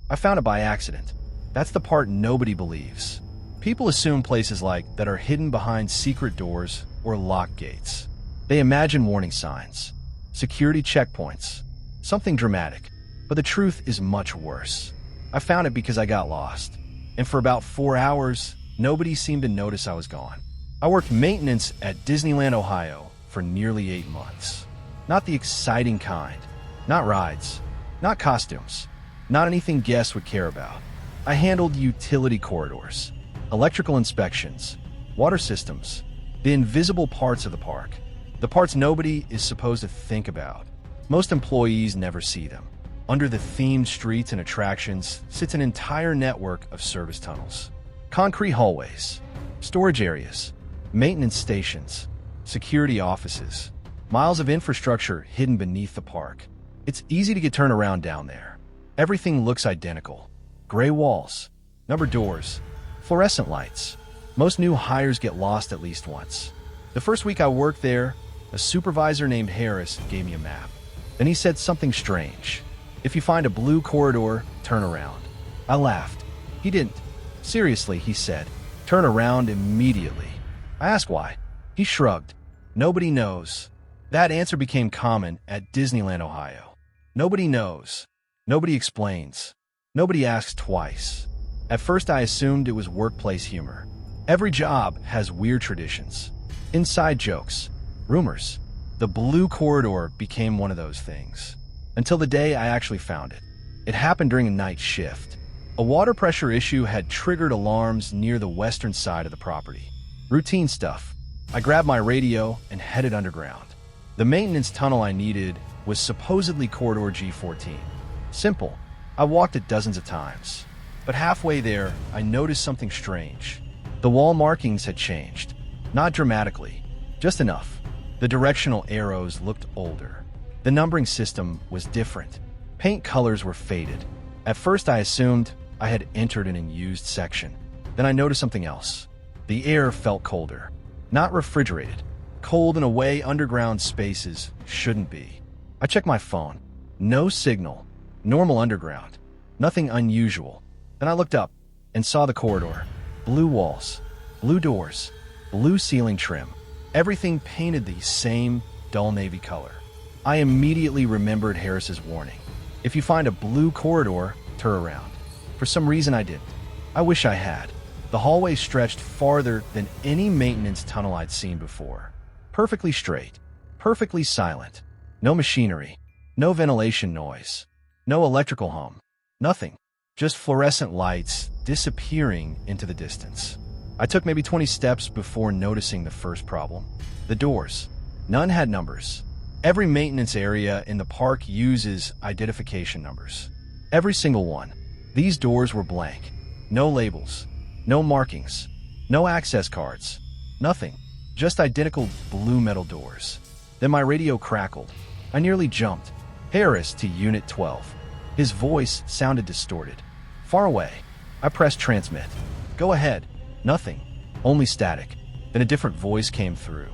I found it by accident. That's the part nobody believes. People assume places like that are hidden behind secret doors or locked gates. They imagine warning signs, security checkpoints, something dramatic. But the truth is much worse. I found it because I got lost. And for about 4 hours, nobody seemed to notice I was gone. I worked maintenance at Disneyland Ohio for nearly 8 months. Not the exciting kind. Not rides. Not costumes. Not anything guests would care about. I handled utility corridors, electrical inspections, water systems, the invisible parts of the park. The parts nobody is supposed to think about. Most employees never see them. Under the themed streets and attractions sits an entire network of service tunnels. Concrete hallways, storage areas, maintenance stations, security offices, miles of infrastructure hidden beneath the park. It's easy to get turned around down there. Everything looks identical. Gray walls, numbered doors, fluorescent lights. Most new hires get lost at least once. The first week I worked there, a supervisor named Harris gave me a map. Then he said something strange. If you find a blue corridor, turn around. I laughed. He didn't. Seriously, he said. Turn around immediately. I asked why. He shrugged. Nobody knows. That answer became common at Disneyland, Ohio. Nobody knows. Nobody explains. Nobody asks twice. At first I assumed it was workplace humor. Every job has weird traditions. Inside jokes. Rumors. The blue corridor became one of those things. Until the day I actually found it. It happened during a night shift. A water pressure issue had triggered alarms near the western side of the property. Routine stuff. I grabbed my radio and headed underground. The maintenance tunnel I needed was supposedly corridor G14. Simple. I walked it dozens of times. But halfway there, I noticed something strange. The wall markings had changed. Not dramatically, just enough. The directional arrows looked older. The numbering system was different. Paint colors were faded. At first I assumed I had entered an unused section. Then I noticed something else. The air felt colder. Not refrigerated. Cold in a way underground spaces shouldn't be. I checked my phone. No signal. Normal underground. Nothing unusual. Then I looked up and saw the corridor. Blue walls. Blue doors. Blue ceiling trim. Everything painted the same dull navy color. I immediately remembered Harris's warning. If you find a blue corridor, turn around. For some reason I didn't. I wish I had. The hallway stretched farther than any maintenance tunnel I'd seen before. Perfectly straight. Perfectly silent. No machinery. No ventilation noise. No electrical hum. Nothing. Just fluorescent lights disappearing into the distance. I took maybe 20 steps before noticing the first problem. The doors. None had numbers. Every maintenance area in the park uses identification numbers. Every single one. These doors were blank. No labels. No markings. No access cards. Nothing. Just identical blue metal doors. Then my radio crackled. I nearly jumped. Harris to Unit 12. His voice sounded distorted. Far away. I pressed transmit. Go ahead. Nothing. Only static. Then a different voice came through.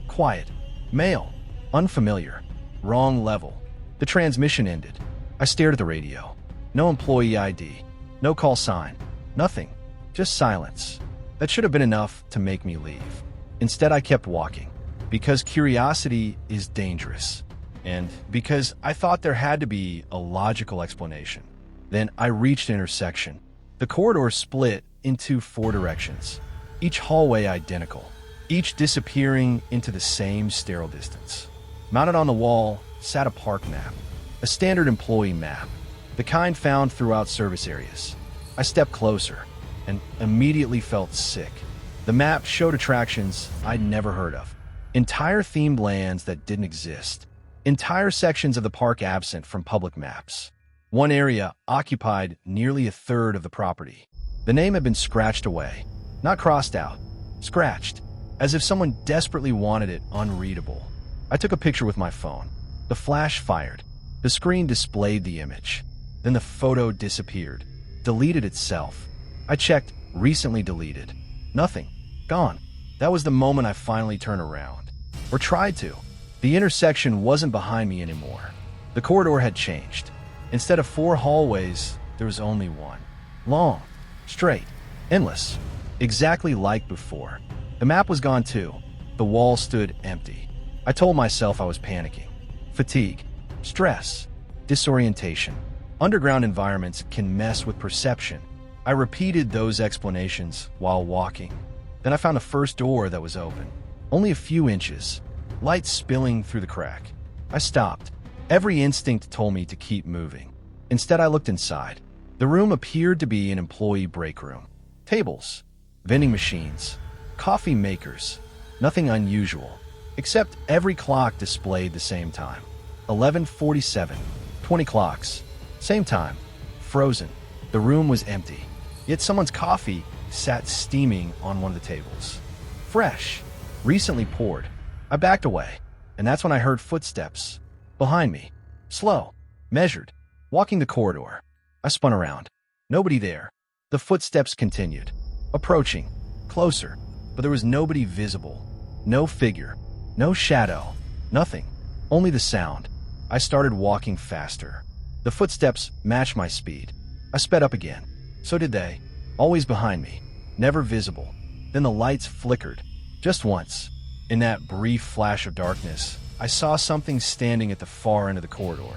Quiet. Male. Unfamiliar. Wrong level. The transmission ended. I stared at the radio. No employee ID. No call sign. Nothing. Just silence. That should have been enough to make me leave. Instead, I kept walking. Because curiosity is dangerous. And because I thought there had to be a logical explanation. Then I reached an intersection. The corridor split into 4 directions. Each hallway identical. Each disappearing into the same sterile distance. Mounted on the wall sat a park map. A standard employee map. The kind found throughout service areas. I stepped closer and immediately felt sick. The map showed attractions I'd never heard of. Entire themed lands that didn't exist. Entire sections of the park absent from public maps. One area occupied nearly a third of the property. The name had been scratched away. Not crossed out. Scratched. As if someone desperately wanted it unreadable. I took a picture with my phone. The flash fired. The screen displayed the image. Then the photo disappeared. Deleted itself. I checked. Recently deleted. Nothing. Gone. That was the moment I finally turned around. Or tried to. The intersection wasn't behind me anymore. The corridor had changed. Instead of 4 hallways, there was only one. Long, straight, endless, exactly like before. The map was gone too. The wall stood empty. I told myself I was panicking. Fatigue, stress, disorientation. Underground environments can mess with perception. I repeated those explanations while walking. Then I found the first door that was open. Only a few inches, light spilling through the crack. I stopped. Every instinct told me to keep moving. Instead, I looked inside. The room appeared to be an employee break room. Tables, vending machines, coffee makers. Nothing unusual, except every clock displayed the same time. 11:47, 20 clocks, same time, frozen. The room was empty, yet someone's coffee sat steaming on one of the tables. Fresh, recently poured. I backed away, and that's when I heard footsteps behind me. Slow, measured, walking the corridor. I spun around. Nobody there. The footsteps continued, approaching, closer, but there was nobody visible. No figure, no shadow, nothing, only the sound. I started walking faster. The footsteps matched my speed. I sped up again. So did they, always behind me, never visible. Then the lights flickered, just once. In that brief flash of darkness, I saw something standing at the far end of the corridor.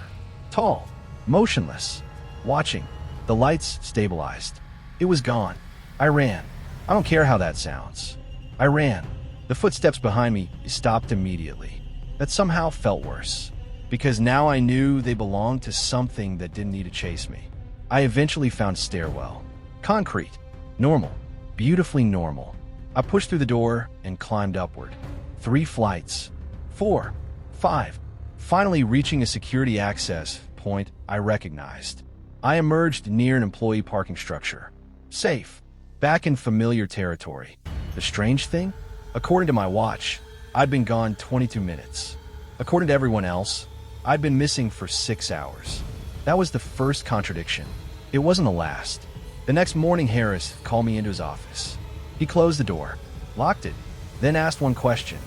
Tall, motionless, watching. The lights stabilized. It was gone. I ran. I don't care how that sounds. I ran. The footsteps behind me stopped immediately. That somehow felt worse, because now I knew they belonged to something that didn't need to chase me. I eventually found a stairwell. Concrete. Normal. Beautifully normal. I pushed through the door and climbed upward. 3 flights. 4. 5. Finally reaching a security access point I recognized. I emerged near an employee parking structure. Safe. Back in familiar territory. The strange thing? According to my watch, I'd been gone 22 minutes. According to everyone else, I'd been missing for 6 hours. That was the first contradiction. It wasn't the last. The next morning, Harris called me into his office. He closed the door, locked it, then asked one question.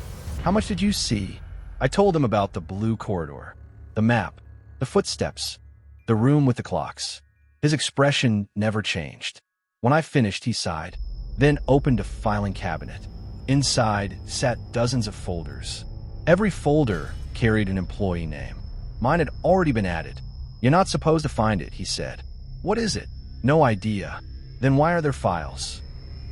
How much did you see? I told him about the blue corridor, the map, the footsteps, the room with the clocks. His expression never changed. When I finished, he sighed, then opened a filing cabinet. Inside sat dozens of folders. Every folder carried an employee name. Mine had already been added. You're not supposed to find it, he said. What is it? No idea. Then why are there files?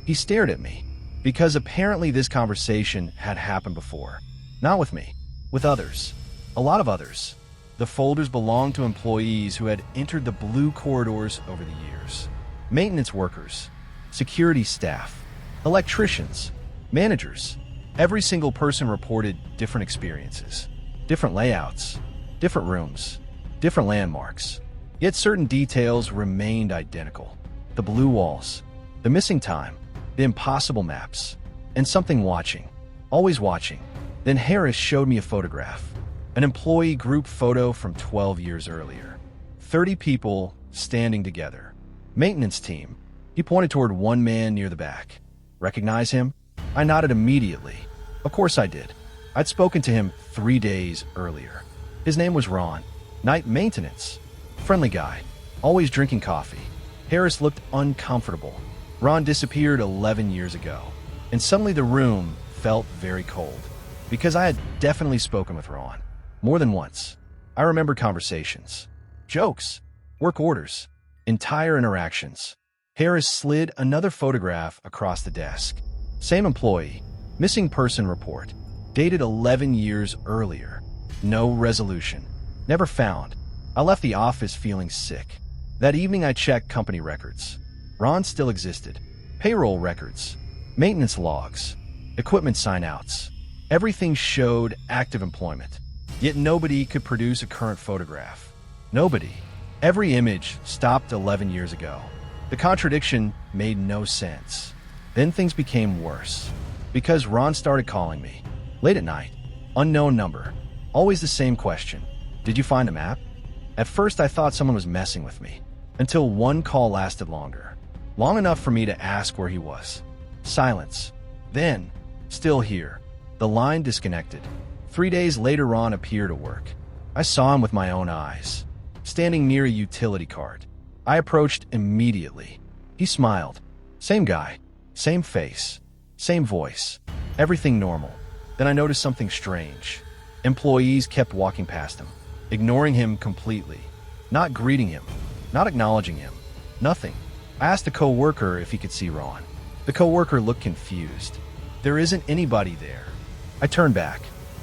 He stared at me, because apparently this conversation had happened before. Not with me, with others. A lot of others. The folders belonged to employees who had entered the blue corridors over the years. Maintenance workers, security staff, electricians, managers. Every single person reported different experiences, different layouts, different rooms, different landmarks. Yet certain details remained identical. The blue walls, the missing time, the impossible maps, and something watching, always watching. Then Harris showed me a photograph, an employee group photo from 12 years earlier. 30 people standing together. Maintenance team. He pointed toward one man near the back. Recognize him? I nodded immediately. Of course I did. I'd spoken to him 3 days earlier. His name was Ron. Night maintenance. Friendly guy. Always drinking coffee. Harris looked uncomfortable. Ron disappeared 11 years ago. And suddenly the room felt very cold. Because I had definitely spoken with Ron. More than once. I remembered conversations. Jokes. Work orders. Entire interactions. Harris slid another photograph across the desk. Same employee. Missing person report. Dated 11 years earlier. No resolution. Never found. I left the office feeling sick. That evening I checked company records. Ron still existed. Payroll records. Maintenance logs. Equipment sign-outs. Everything showed active employment. Yet nobody could produce a current photograph. Nobody. Every image stopped 11 years ago. The contradiction made no sense. Then things became worse. Because Ron started calling me. Late at night. Unknown number. Always the same question. Did you find a map? At first I thought someone was messing with me. Until one call lasted longer. Long enough for me to ask where he was. Silence. Then, still here. The line disconnected. 3 days later Ron appeared at work. I saw him with my own eyes. Standing near a utility cart. I approached immediately. He smiled. Same guy, same face, same voice, everything normal. Then I noticed something strange. Employees kept walking past him, ignoring him completely, not greeting him, not acknowledging him, nothing. I asked a co-worker if he could see Ron. The co-worker looked confused. There isn't anybody there. I turned back.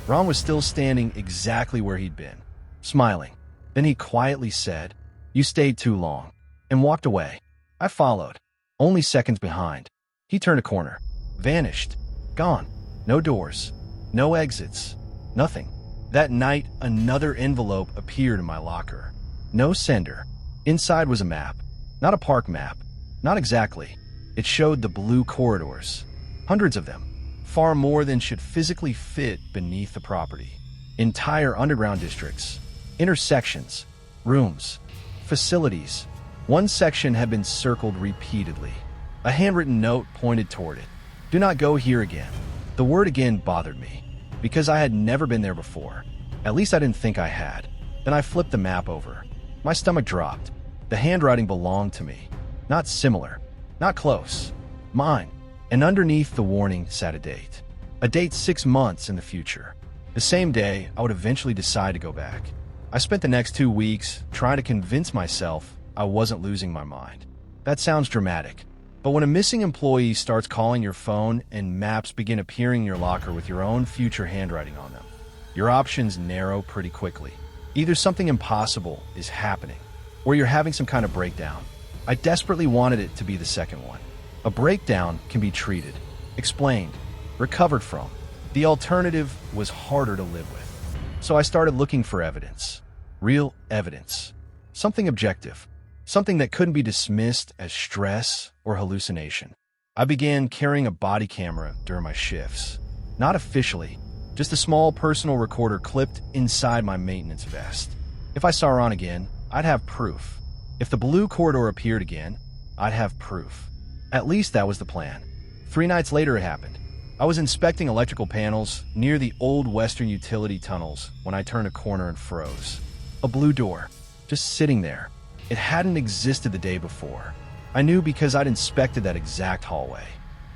Ron was still standing exactly where he'd been, smiling. Then he quietly said, "You stayed too long," and walked away. I followed, only seconds behind. He turned a corner, vanished, gone. No doors, no exits, nothing. That night, another envelope appeared in my locker. No sender. Inside was a map. Not a park map. Not exactly. It showed the blue corridors. Hundreds of them. Far more than should physically fit beneath the property. Entire underground districts. Intersections. Rooms. Facilities. One section had been circled repeatedly. A handwritten note pointed toward it. "Do not go here again." The word again bothered me, because I had never been there before. At least I didn't think I had. Then I flipped the map over. My stomach dropped. The handwriting belonged to me. Not similar. Not close. Mine. And underneath the warning sat a date. A date 6 months in the future. The same day I would eventually decide to go back. I spent the next 2 weeks trying to convince myself I wasn't losing my mind. That sounds dramatic. But when a missing employee starts calling your phone and maps begin appearing in your locker with your own future handwriting on them, your options narrow pretty quickly. Either something impossible is happening, or you're having some kind of breakdown. I desperately wanted it to be the second one. A breakdown can be treated, explained, recovered from. The alternative was harder to live with. So I started looking for evidence. Real evidence. Something objective. Something that couldn't be dismissed as stress or hallucination. I began carrying a body camera during my shifts. Not officially, just a small personal recorder clipped inside my maintenance vest. If I saw Ron again, I'd have proof. If the blue corridor appeared again, I'd have proof. At least that was the plan. 3 nights later it happened. I was inspecting electrical panels near the old western utility tunnels when I turned a corner and froze. A blue door, just sitting there. It hadn't existed the day before. I knew because I'd inspected that exact hallway.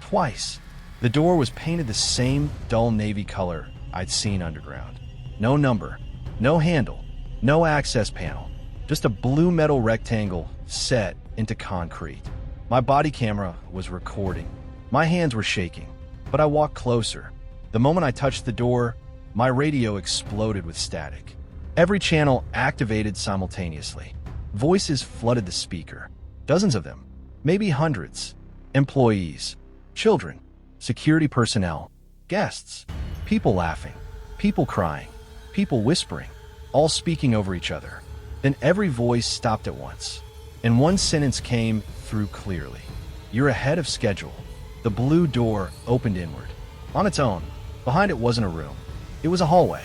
Twice. The door was painted the same dull navy color I'd seen underground. No number, no handle, no access panel. Just a blue metal rectangle set into concrete. My body camera was recording. My hands were shaking, but I walked closer. The moment I touched the door, my radio exploded with static. Every channel activated simultaneously. Voices flooded the speaker. Dozens of them. Maybe hundreds. Employees. Children. Security personnel. Guests. People laughing. People crying. People whispering. All speaking over each other. Then every voice stopped at once. And one sentence came through clearly. "You're ahead of schedule." The blue door opened inward. On its own. Behind it wasn't a room. It was a hallway.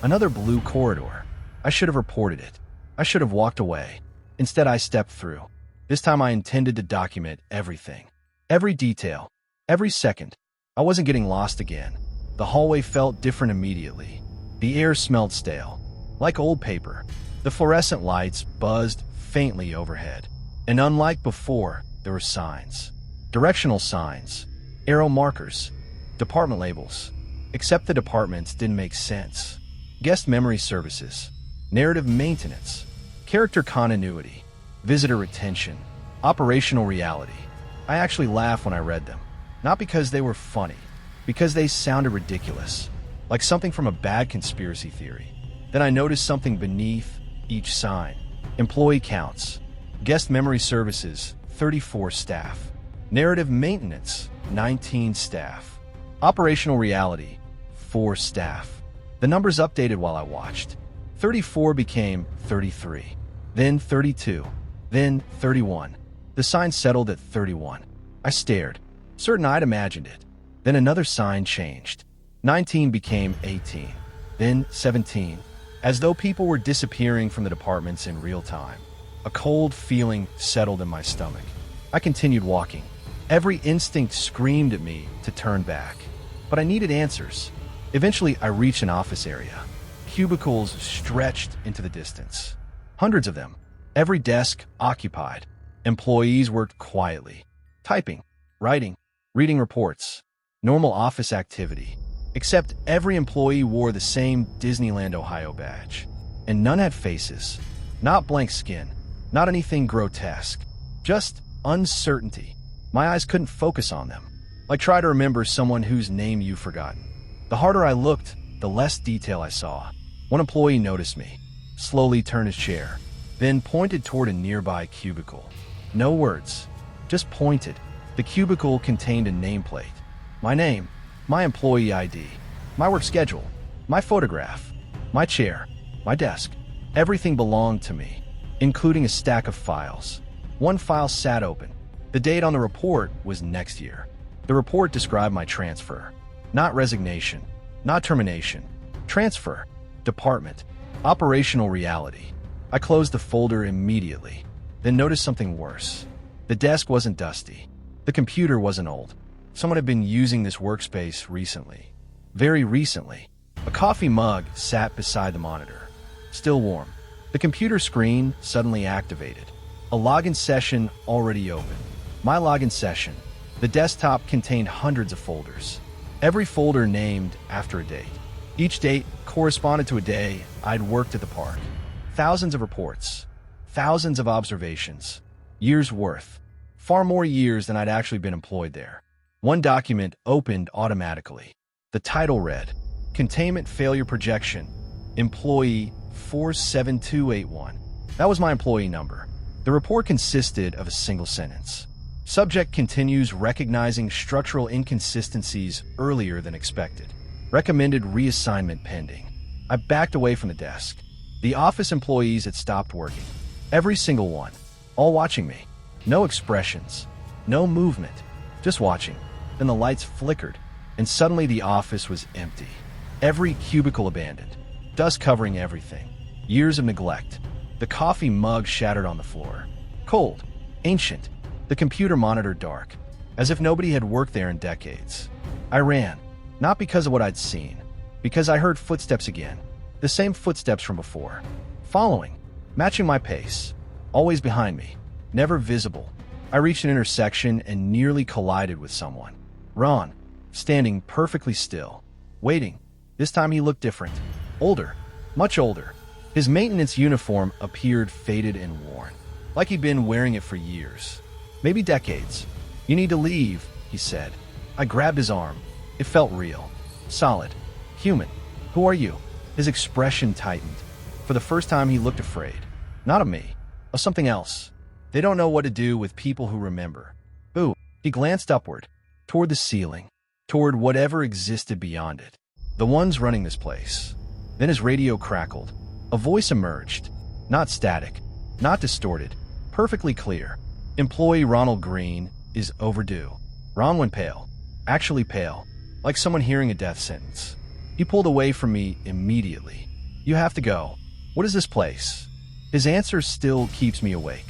Another blue corridor. I should have reported it. I should have walked away. Instead, I stepped through. This time I intended to document everything. Every detail. Every second. I wasn't getting lost again. The hallway felt different immediately. The air smelled stale. Like old paper. The fluorescent lights buzzed faintly overhead. And unlike before, there were signs. Directional signs. Arrow markers. Department labels. Except the departments didn't make sense. Guest memory services. Narrative maintenance. Character continuity. Visitor retention. Operational reality. I actually laughed when I read them. Not because they were funny. Because they sounded ridiculous. Like something from a bad conspiracy theory. Then I noticed something beneath each sign. Employee counts. Guest memory services, 34 staff. Narrative maintenance, 19 staff. Operational reality, 4 staff. The numbers updated while I watched. 34 became 33. Then 32. Then 31. The sign settled at 31. I stared, certain I'd imagined it. Then another sign changed. 19 became 18. Then 17. As though people were disappearing from the departments in real time. A cold feeling settled in my stomach. I continued walking. Every instinct screamed at me to turn back. But I needed answers. Eventually, I reached an office area. Cubicles stretched into the distance. Hundreds of them. Every desk occupied. Employees worked quietly, typing, writing, reading reports. Normal office activity. Except every employee wore the same Disneyland Ohio badge. And none had faces. Not blank skin. Not anything grotesque. Just uncertainty. My eyes couldn't focus on them. Like try to remember someone whose name you've forgotten. The harder I looked, the less detail I saw. One employee noticed me, slowly turned his chair, then pointed toward a nearby cubicle. No words, just pointed. The cubicle contained a nameplate. My name, my employee ID, my work schedule, my photograph, my chair, my desk. Everything belonged to me, including a stack of files. One file sat open. The date on the report was next year. The report described my transfer. Not resignation, not termination. Transfer, department, operational reality. I closed the folder immediately, then noticed something worse. The desk wasn't dusty. The computer wasn't old. Someone had been using this workspace recently. Very recently. A coffee mug sat beside the monitor, still warm. The computer screen suddenly activated. A login session already open. My login session. The desktop contained hundreds of folders. Every folder named after a date. Each date corresponded to a day I'd worked at the park. Thousands of reports. Thousands of observations. Years worth. Far more years than I'd actually been employed there. One document opened automatically. The title read, Containment Failure Projection, Employee 47281. That was my employee number. The report consisted of a single sentence. Subject continues recognizing structural inconsistencies earlier than expected. Recommended reassignment pending. I backed away from the desk. The office employees had stopped working. Every single one. All watching me. No expressions. No movement. Just watching. Then the lights flickered, and suddenly the office was empty. Every cubicle abandoned. Dust covering everything. Years of neglect. The coffee mug shattered on the floor. Cold. Ancient. The computer monitor dark. As if nobody had worked there in decades. I ran. Not because of what I'd seen. Because I heard footsteps again. The same footsteps from before. Following. Matching my pace. Always behind me. Never visible. I reached an intersection and nearly collided with someone. Ron. Standing perfectly still. Waiting. This time he looked different. Older. Much older. His maintenance uniform appeared faded and worn. Like he'd been wearing it for years. Maybe decades. You need to leave, he said. I grabbed his arm. It felt real. Solid. Human. Who are you? His expression tightened. For the first time he looked afraid. Not of me. Of something else. They don't know what to do with people who remember. Ooh. He glanced upward. Toward the ceiling. Toward whatever existed beyond it. The ones running this place. Then his radio crackled. A voice emerged. Not static. Not distorted. Perfectly clear. Employee Ronald Green is overdue. Ron went pale. Actually pale. Like someone hearing a death sentence. He pulled away from me immediately. You have to go. What is this place? His answer still keeps me awake.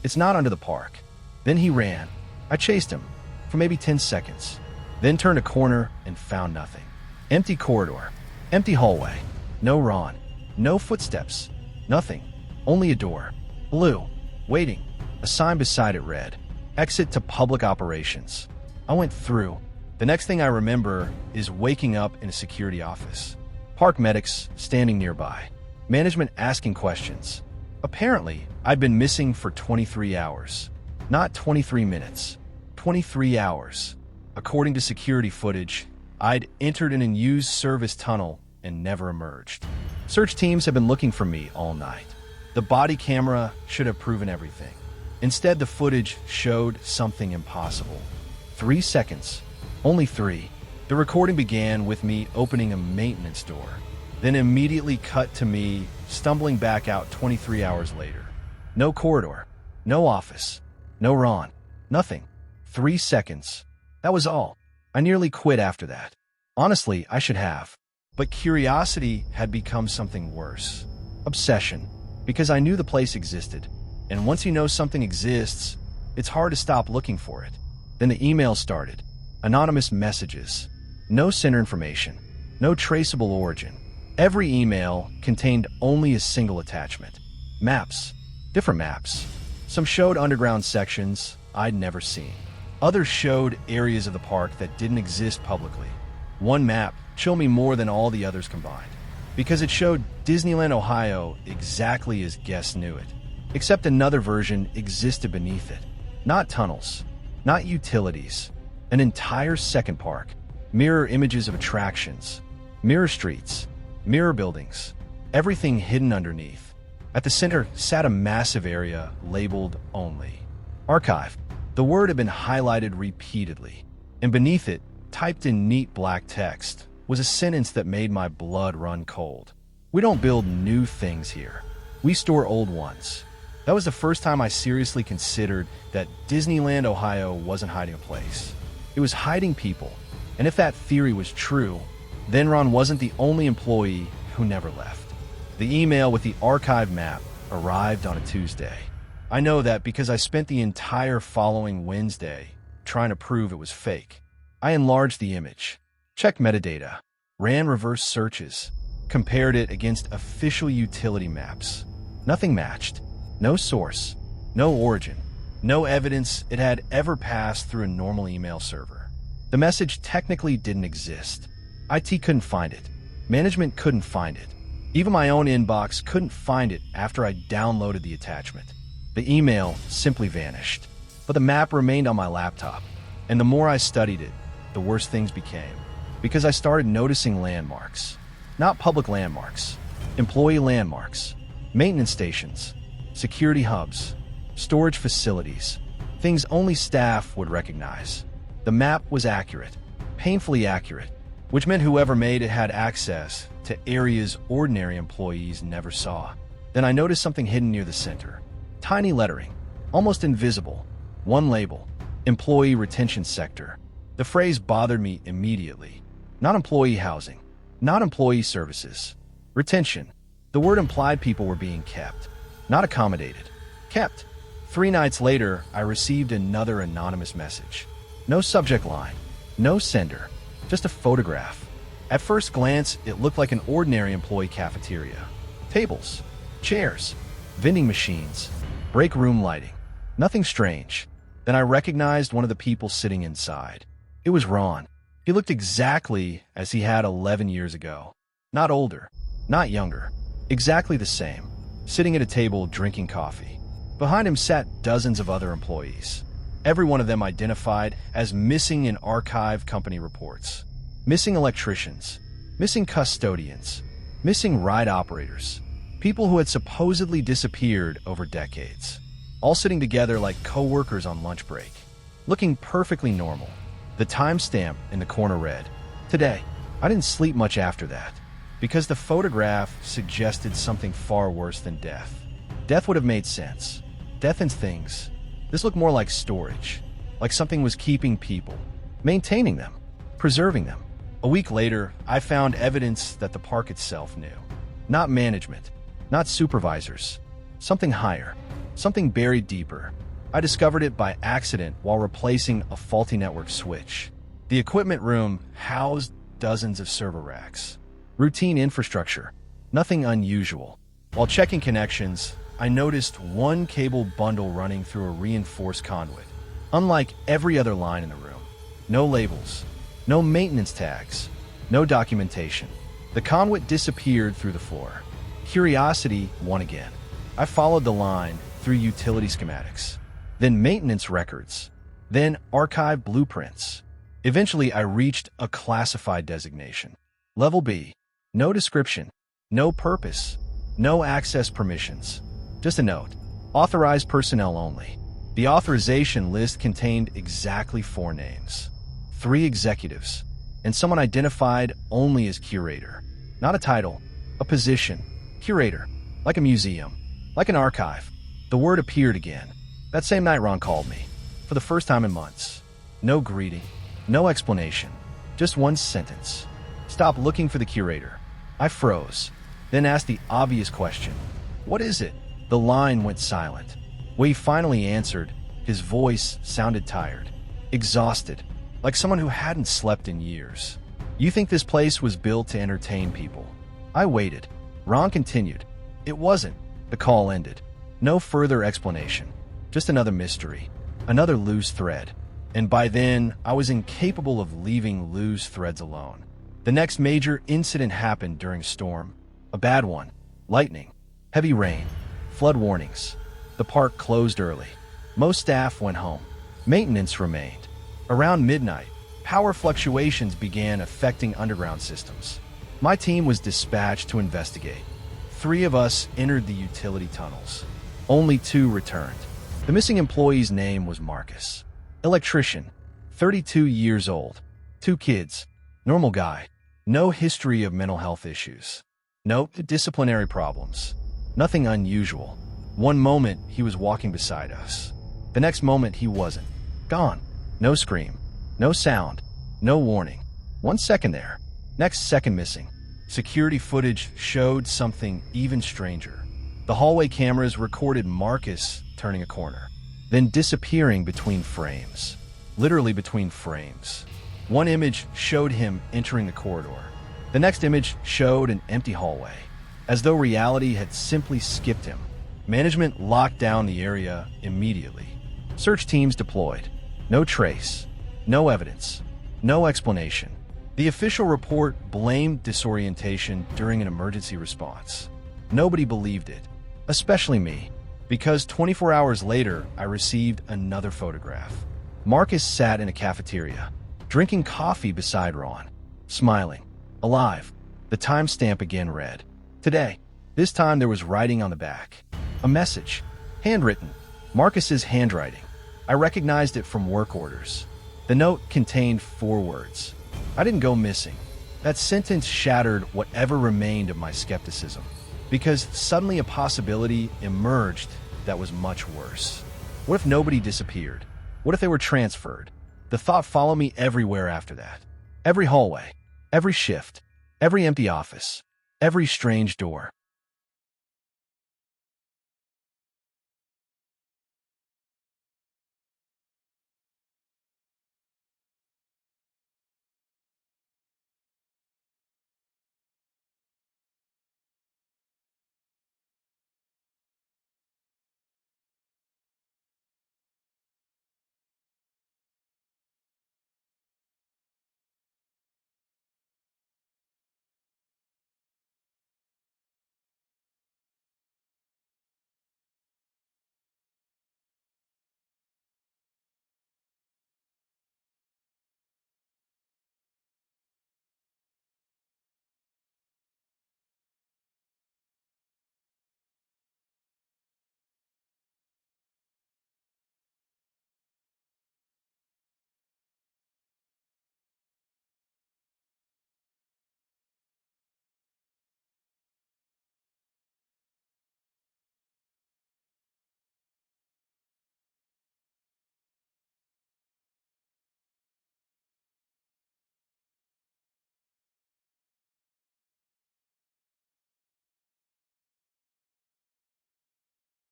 It's not under the park. Then he ran. I chased him for maybe 10 seconds. Then turned a corner and found nothing. Empty corridor. Empty hallway. No Ron. No footsteps. Nothing. Only a door. Blue. Waiting. A sign beside it read, Exit to Public Operations. I went through. The next thing I remember is waking up in a security office. Park medics standing nearby. Management asking questions. Apparently, I'd been missing for 23 hours. Not 23 minutes. 23 hours. According to security footage, I'd entered an unused service tunnel and never emerged. Search teams have been looking for me all night. The body camera should have proven everything. Instead, the footage showed something impossible. 3 seconds. Only 3. The recording began with me opening a maintenance door, then immediately cut to me stumbling back out 23 hours later. No corridor. No office. No Ron. Nothing. 3 seconds. That was all. I nearly quit after that. Honestly, I should have. But curiosity had become something worse. Obsession. Because I knew the place existed. And once you know something exists, it's hard to stop looking for it. Then the email started. Anonymous messages. No sender information. No traceable origin. Every email contained only a single attachment. Maps. Different maps. Some showed underground sections I'd never seen. Others showed areas of the park that didn't exist publicly. One map chilled me more than all the others combined, because it showed Disneyland Ohio exactly as guests knew it, except another version existed beneath it. Not tunnels, not utilities, an entire second park, mirror images of attractions, mirror streets, mirror buildings, everything hidden underneath. At the center sat a massive area labeled Only. Archive. The word had been highlighted repeatedly, and beneath it, typed in neat black text, was a sentence that made my blood run cold. We don't build new things here. We store old ones. That was the first time I seriously considered that Disneyland Ohio wasn't hiding a place. It was hiding people. And if that theory was true, then Ron wasn't the only employee who never left. The email with the archive map arrived on a Tuesday. I know that because I spent the entire following Wednesday trying to prove it was fake. I enlarged the image, checked metadata, ran reverse searches, compared it against official utility maps. Nothing matched. No source, no origin, no evidence it had ever passed through a normal email server. The message technically didn't exist. IT couldn't find it. Management couldn't find it. Even my own inbox couldn't find it after I downloaded the attachment. The email simply vanished. But the map remained on my laptop. And the more I studied it, the worse things became. Because I started noticing landmarks. Not public landmarks. Employee landmarks. Maintenance stations. Security hubs. Storage facilities. Things only staff would recognize. The map was accurate. Painfully accurate. Which meant whoever made it had access to areas ordinary employees never saw. Then I noticed something hidden near the center. Tiny lettering. Almost invisible. One label. Employee retention sector. The phrase bothered me immediately. Not employee housing. Not employee services. Retention. The word implied people were being kept. Not accommodated. Kept. 3 nights later, I received another anonymous message. No subject line. No sender. Just a photograph. At first glance, it looked like an ordinary employee cafeteria. Tables. Chairs. Vending machines. Break room lighting. Nothing strange. Then I recognized one of the people sitting inside. It was Ron. He looked exactly as he had 11 years ago. Not older. Not younger. Exactly the same. Sitting at a table drinking coffee. Behind him sat dozens of other employees. Every one of them identified as missing in archive company reports. Missing electricians. Missing custodians. Missing ride operators. People who had supposedly disappeared over decades. All sitting together like co-workers on lunch break. Looking perfectly normal. The timestamp in the corner read, "Today." I didn't sleep much after that, because the photograph suggested something far worse than death. Death would have made sense. Death and things. This looked more like storage. Like something was keeping people. Maintaining them. Preserving them. A week later, I found evidence that the park itself knew. Not management. Not supervisors. Something higher. Something buried deeper. I discovered it by accident while replacing a faulty network switch. The equipment room housed dozens of server racks. Routine infrastructure. Nothing unusual. While checking connections, I noticed one cable bundle running through a reinforced conduit. Unlike every other line in the room. No labels. No maintenance tags. No documentation. The conduit disappeared through the floor. Curiosity won again. I followed the line through utility schematics. Then maintenance records. Then archive blueprints. Eventually, I reached a classified designation. Level B. No description. No purpose. No access permissions. Just a note. Authorized personnel only. The authorization list contained exactly 4 names. 3 executives. And someone identified only as curator. Not a title. A position. Curator. Like a museum. Like an archive. The word appeared again. That same night Ron called me. For the first time in months. No greeting. No explanation. Just one sentence. Stop looking for the curator. I froze. Then asked the obvious question. What is it? The line went silent. When he finally answered, his voice sounded tired. Exhausted. Like someone who hadn't slept in years. You think this place was built to entertain people? I waited. Ron continued. It wasn't. The call ended. No further explanation. Just another mystery. Another loose thread. And by then, I was incapable of leaving loose threads alone. The next major incident happened during a storm. A bad one. Lightning. Heavy rain. Flood warnings. The park closed early. Most staff went home. Maintenance remained. Around midnight, power fluctuations began affecting underground systems. My team was dispatched to investigate. 3 of us entered the utility tunnels. Only 2 returned. The missing employee's name was Marcus. Electrician, 32 years old. 2 kids. Normal guy. No history of mental health issues. No disciplinary problems. Nothing unusual. One moment, he was walking beside us. The next moment, he wasn't. Gone. No scream. No sound. No warning. 1 second there. Next second missing. Security footage showed something even stranger. The hallway cameras recorded Marcus turning a corner, then disappearing between frames. Literally between frames. One image showed him entering the corridor. The next image showed an empty hallway, as though reality had simply skipped him. Management locked down the area immediately. Search teams deployed. No trace. No evidence. No explanation. The official report blamed disorientation during an emergency response. Nobody believed it, especially me, because 24 hours later, I received another photograph. Marcus sat in a cafeteria, drinking coffee beside Ron, smiling, alive. The timestamp again read, "Today." This time there was writing on the back. A message, handwritten, Marcus's handwriting. I recognized it from work orders. The note contained 4 words. I didn't go missing. That sentence shattered whatever remained of my skepticism, because suddenly a possibility emerged that was much worse. What if nobody disappeared? What if they were transferred? The thought followed me everywhere after that. Every hallway, every shift, every empty office, every strange door.